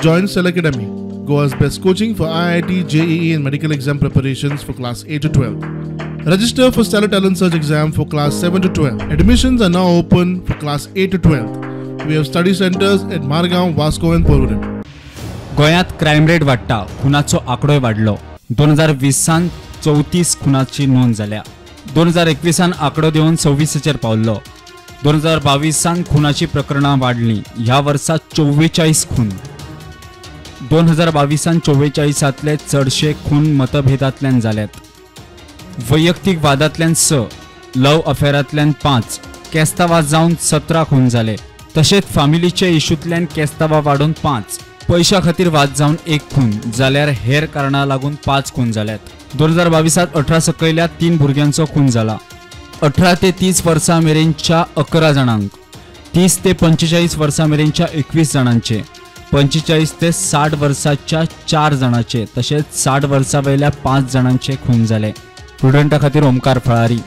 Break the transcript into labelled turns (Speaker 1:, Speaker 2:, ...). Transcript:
Speaker 1: join Cell Academy, Goa's best coaching for IIT, JEE and medical exam preparations for class 8 to 12. Register for Stellar Talent Search exam for class 7 to 12. Admissions are now open for class 8 to 12. We have study centers at Margaon, Vasco and Porvorim.
Speaker 2: गोयात crime rate वाडटा, खुनाचो आंकडोय वाडलो. 2020 34 खुनाची नोंद जाल्या. 2021 आंकडो देऊन 26 पावल्लो. 2022 खुनाची प्रकरणां वाढली. ह्या वर्सा 44 खून. 2022 44तले चडशे खून मतभेदांतल्यान जाल्यात. वैयक्तिक वादांतल्यान 6, लव अफेरांतल्यान 5, केस्तावा जावन 17 खून जाले. तशेंच फॅमिलीचे इशूंतल्यान केस्तावा वाडून 5, पैशा खातीर वाद जावन 1 खून जाल्यार हेर कारणां लागून 5 खून जाल्यात. 2022 18 सकयल्या 3 भुरग्यांचो खून जाला. 18 ते 30 वर्सां मेरेनच्या 11 जाणांक, 30 ते 45 वर्सां मेरेनच्या 21 जाणांचे, 45 ते 60 वर्साच्या 4 जाणांचे तशेंच 60 वर्सां वयल्या 5 जाणांचे खून जाले. स्टुडंटा खातीर ओमकार फळारी.